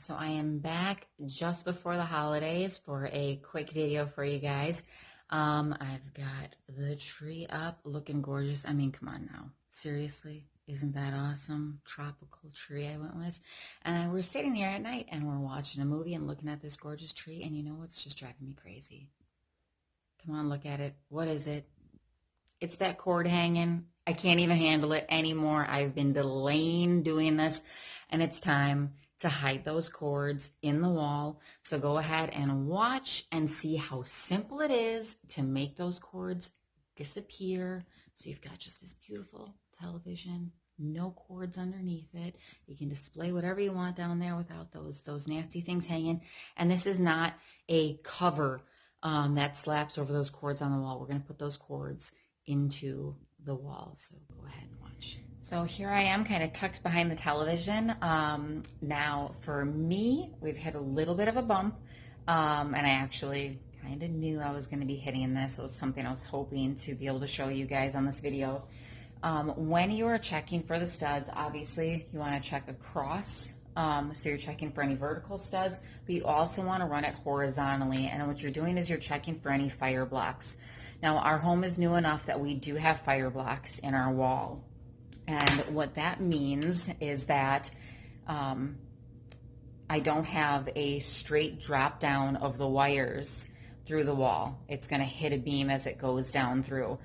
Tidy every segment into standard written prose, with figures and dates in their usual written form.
So I am back just before the holidays for a quick video for you guys. I've got the tree up looking gorgeous. I mean, come on now. Seriously? Isn't that awesome? Tropical tree I went with. And we're sitting here at night and we're watching a movie and looking at this gorgeous tree. And you know what's just driving me crazy? Come on, look at it. What is it? It's that cord hanging. I can't even handle it anymore. I've been delaying doing this, and it's time to hide those cords in the wall. So go ahead and watch and see how simple it is to make those cords disappear. So you've got just this beautiful television, no cords underneath it. You can display whatever you want down there without those nasty things hanging. And this is not a cover that slaps over those cords on the wall. We're going to put those cords into the wall. So go ahead and watch. So here I am kind of tucked behind the television. Now for me, we've hit a little bit of a bump, and I actually kind of knew I was going to be hitting this. It was something I was hoping to be able to show you guys on this video. When you are checking for the studs, obviously you want to check across. So you're checking for any vertical studs, but you also want to run it horizontally. And what you're doing is you're checking for any fire blocks. Now, our home is new enough that we do have fire blocks in our wall. And what that means is that I don't have a straight drop down of the wires through the wall. It's going to hit a beam as it goes down through.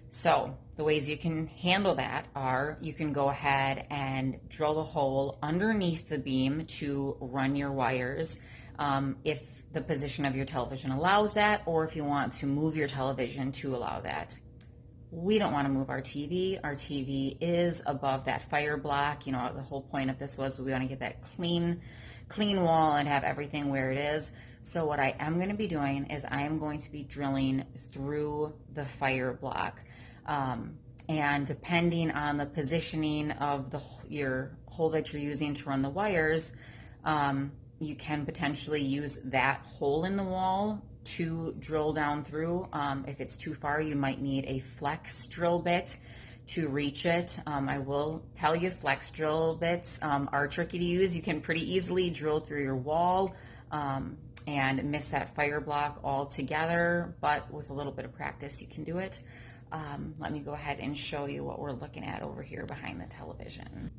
So the ways you can handle that are you can go ahead and drill a hole underneath the beam to run your wires if the position of your television allows that, or if you want to move your television to allow that. We don't want to move our TV. Our TV is above that fire block. You know, the whole point of this was we want to get that clean wall and have everything where it is. So what I am going to be doing is I am going to be drilling through the fire block. And depending on the positioning of your hole that you're using to run the wires, you can potentially use that hole in the wall to drill down through. If it's too far, you might need a flex drill bit to reach it. I will tell you, flex drill bits are tricky to use. You can pretty easily drill through your wall and miss that fire block altogether, but with a little bit of practice, you can do it. Let me go ahead and show you what we're looking at over here behind the television.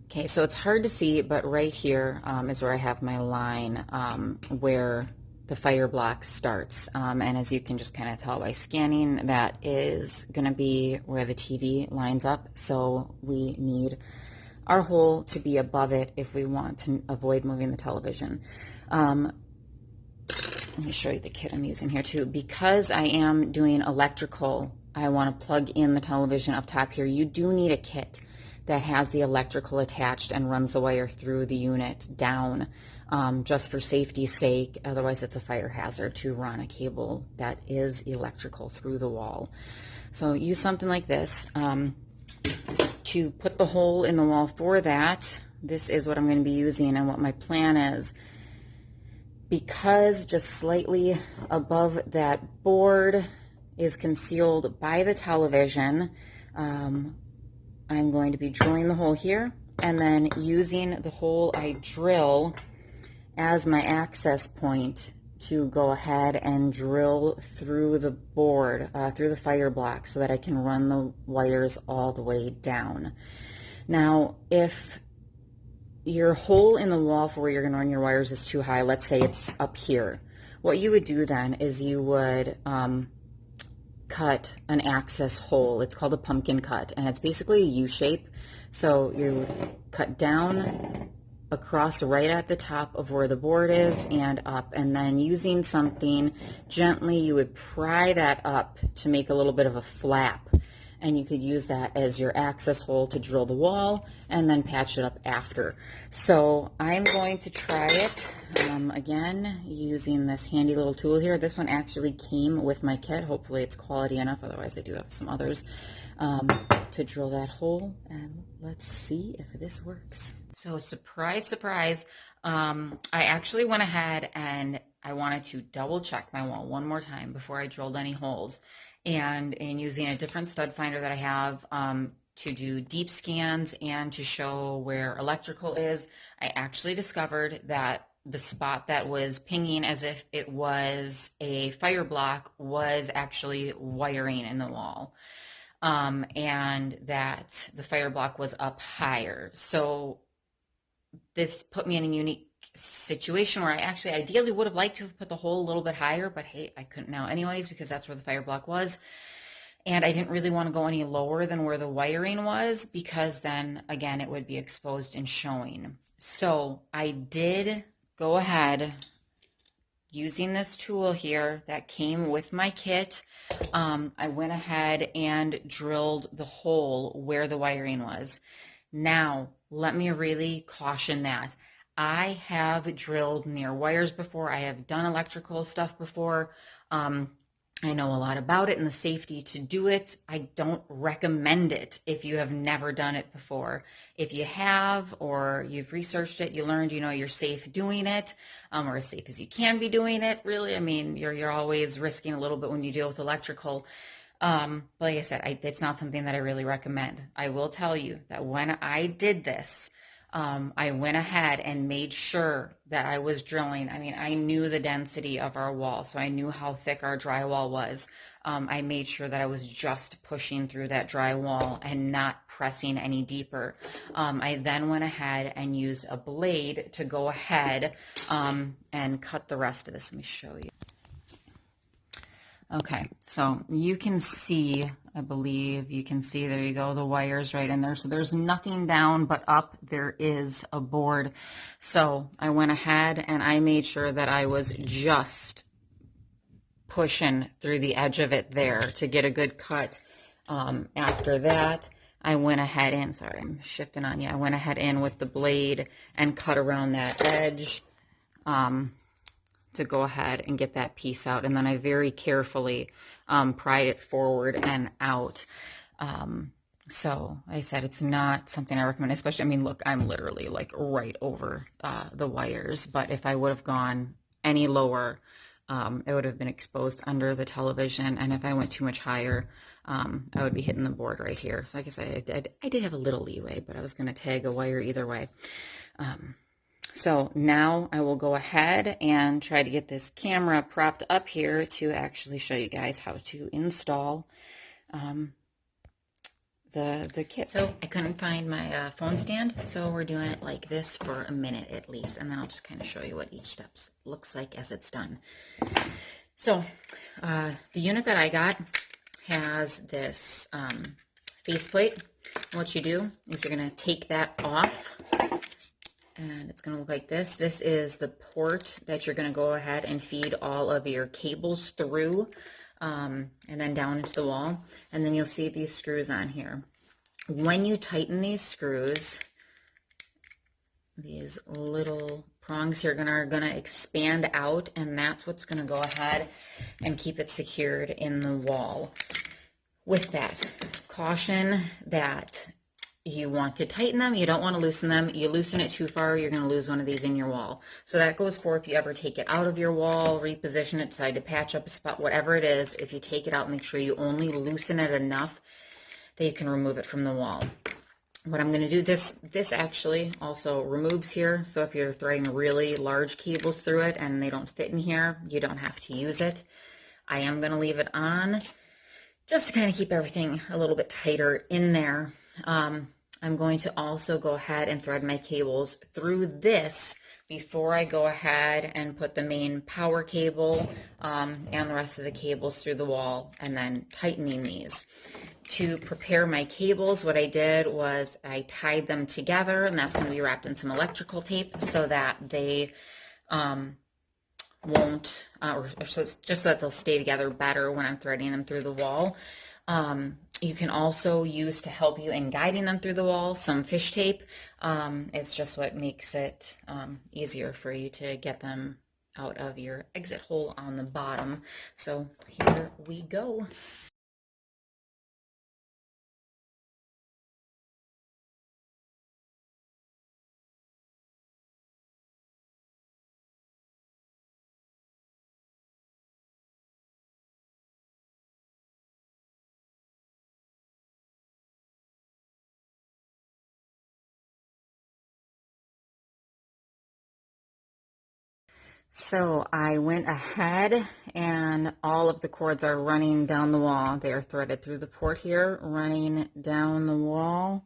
Okay, so it's hard to see, but right here is where I have my line where the fire block starts. And as you can just kind of tell by scanning, that is going to be where the TV lines up. So we need our hole to be above it if we want to avoid moving the television. Let me show you the kit I'm using here too. Because I am doing electrical, I want to plug in the television up top here. You do need a kit that has the electrical attached and runs the wire through the unit down, just for safety's sake. Otherwise it's a fire hazard to run a cable that is electrical through the wall. So use something like this. To put the hole in the wall for that, this is what I'm going to be using, and what my plan is. Because just slightly above that board is concealed by the television, I'm going to be drilling the hole here and then using the hole I drill as my access point to go ahead and drill through the board, through the fire block, so that I can run the wires all the way down. Now, if your hole in the wall for where you're going to run your wires is too high, let's say it's up here, what you would do then is you would cut an access hole. It's called a pumpkin cut, and it's basically a U shape. So you cut down across right at the top of where the board is and up, and then using something gently you would pry that up to make a little bit of a flap, and you could use that as your access hole to drill the wall and then patch it up after. So I'm going to try it again using this handy little tool here. This one actually came with my kit. Hopefully it's quality enough, otherwise I do have some others to drill that hole, and let's see if this works. So surprise, surprise, I actually went ahead and I wanted to double check my wall one more time before I drilled any holes. And in using a different stud finder that I have, to do deep scans and to show where electrical is, I actually discovered that the spot that was pinging as if it was a fire block was actually wiring in the wall. And that the fire block was up higher. So this put me in a unique situation where I actually ideally would have liked to have put the hole a little bit higher, but hey, I couldn't now anyways because that's where the fire block was. And I didn't really want to go any lower than where the wiring was because then again it would be exposed and showing. So I did go ahead using this tool here that came with my kit. I went ahead and drilled the hole where the wiring was. Now, let me really caution that. I have drilled near wires before. I have done electrical stuff before. I know a lot about it and the safety to do it. I don't recommend it if you have never done it before. If you have, or you've researched it, you learned, you know, you're safe doing it, or as safe as you can be doing it, really. I mean, you're always risking a little bit when you deal with electrical. Like I said, it's not something that I really recommend. I will tell you that when I did this, I went ahead and made sure that I was drilling. I mean, I knew the density of our wall, so I knew how thick our drywall was. I made sure that I was just pushing through that drywall and not pressing any deeper. I then went ahead and used a blade to go ahead and cut the rest of this. Let me show you. Okay, so you can see, I believe you can see, there you go, the wires right in there. So there's nothing down, but up there is a board. So I went ahead and I made sure that I was just pushing through the edge of it there to get a good cut. After that, I went ahead in, sorry, I'm shifting on you. I went ahead in with the blade and cut around that edge. To go ahead and get that piece out. And then I very carefully pried it forward and out. So I said it's not something I recommend, especially, I mean, look, I'm literally like right over the wires, but if I would have gone any lower, it would have been exposed under the television. And if I went too much higher, I would be hitting the board right here. So I guess I did have a little leeway, but I was going to tag a wire either way. So now I will go ahead and try to get this camera propped up here to actually show you guys how to install the kit. So I couldn't find my phone stand, so we're doing it like this for a minute at least, and then I'll just kind of show you what each step looks like as it's done. So the unit that I got has this faceplate. What you do is you're going to take that off. And it's going to look like this. This is the port that you're going to go ahead and feed all of your cables through and then down into the wall. And then you'll see these screws on here. When you tighten these screws, these little prongs here are going to expand out, and that's what's going to go ahead and keep it secured in the wall. With that, caution that you want to tighten them, you don't want to loosen them. You loosen it too far, you're going to lose one of these in your wall. So that goes for if you ever take it out of your wall, reposition it, decide to patch up a spot, whatever it is. If you take it out, make sure you only loosen it enough that you can remove it from the wall. What I'm going to do, this actually also removes here. So if you're threading really large cables through it and they don't fit in here, you don't have to use it. I am going to leave it on just to kind of keep everything a little bit tighter in there. I'm going to also go ahead and thread my cables through this before I go ahead and put the main power cable and the rest of the cables through the wall and then tightening these. To prepare my cables, what I did was I tied them together, and that's going to be wrapped in some electrical tape so that they won't, just so that they'll stay together better when I'm threading them through the wall. You can also use to help you in guiding them through the wall some fish tape. It's just what makes it easier for you to get them out of your exit hole on the bottom. So here we go. So I went ahead and all of the cords are running down the wall. They are threaded through the port here, running down the wall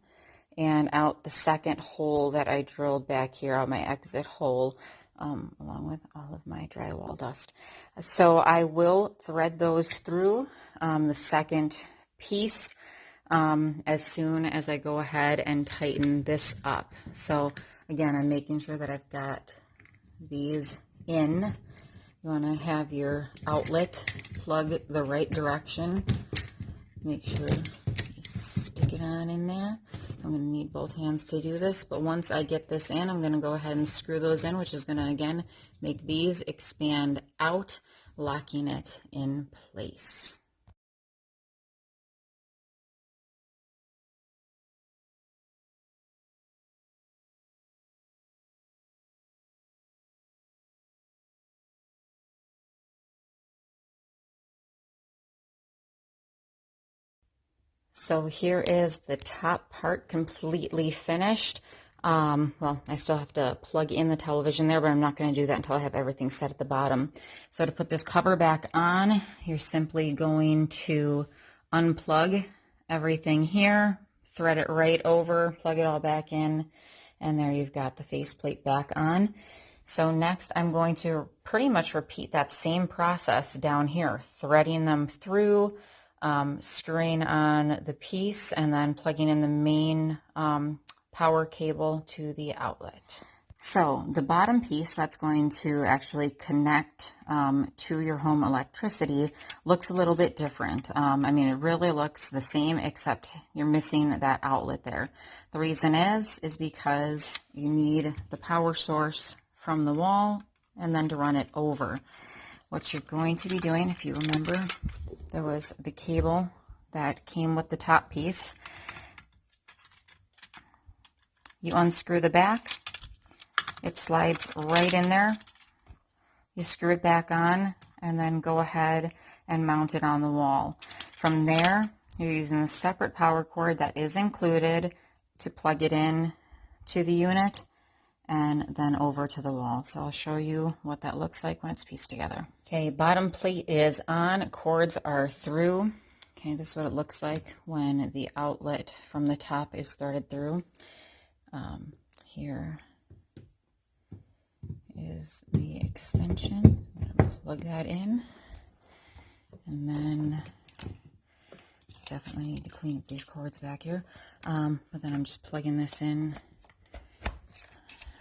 and out the second hole that I drilled back here, out my exit hole, along with all of my drywall dust. So I will thread those through the second piece as soon as I go ahead and tighten this up. So again, I'm making sure that I've got these in. You want to have your outlet plug the right direction. Make sure you stick it on in there. I'm going to need both hands to do this, but once I get this in, I'm going to go ahead and screw those in, which is going to again make these expand out, locking it in place. So here is the top part completely finished. Well, I still have to plug in the television there, but I'm not going to do that until I have everything set at the bottom. So to put this cover back on, you're simply going to unplug everything here, thread it right over, plug it all back in, and there you've got the faceplate back on. So next I'm going to pretty much repeat that same process down here, threading them through, screwing on the piece, and then plugging in the main power cable to the outlet. So the bottom piece that's going to actually connect to your home electricity looks a little bit different. I mean, it really looks the same, except you're missing that outlet there. The reason is because you need the power source from the wall and then to run it over. What you're going to be doing, if you remember, there was the cable that came with the top piece. You unscrew the back, it slides right in there. You screw it back on and then go ahead and mount it on the wall. From there, you're using a separate power cord that is included to plug it in to the unit and then over to the wall. So I'll show you what that looks like when it's pieced together. Okay, bottom plate is on, cords are through. Okay, this is what it looks like when the outlet from the top is threaded through. Here is the extension. I'm going to plug that in, and then definitely need to clean up these cords back here. But then I'm just plugging this in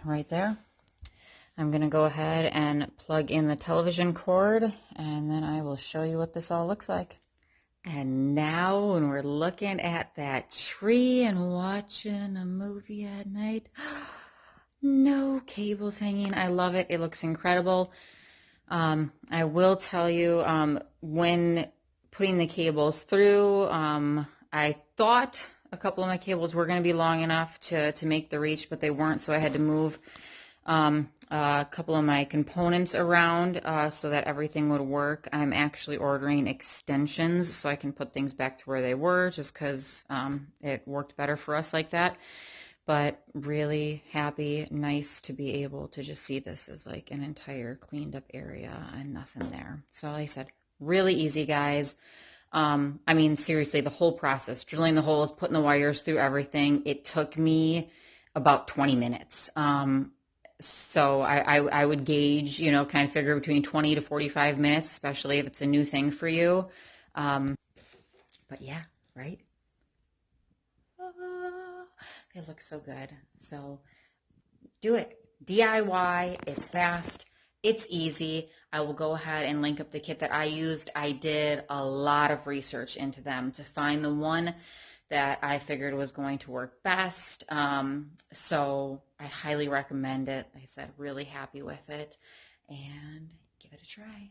right there. I'm going to go ahead and plug in the television cord, and then I will show you what this all looks like. And now when we're looking at that tree and watching a movie at night, no cables hanging. I love it. It looks incredible. I will tell you, when putting the cables through, I thought a couple of my cables were going to be long enough to make the reach, but they weren't, so I had to move a couple of my components around so that everything would work. I'm actually ordering extensions so I can put things back to where they were, just because it worked better for us like that. But really happy, nice to be able to just see this as like an entire cleaned up area and nothing there. So like I said, really easy, guys. I mean, seriously, the whole process, drilling the holes, putting the wires through everything, it took me about 20 minutes. So I would gauge, you know, kind of figure between 20 to 45 minutes, especially if it's a new thing for you. But yeah, right? It looks so good. So do it. DIY. It's fast. It's easy. I will go ahead and link up the kit that I used. I did a lot of research into them to find the one that I figured was going to work best. So I highly recommend it. Like I said, really happy with it, and give it a try.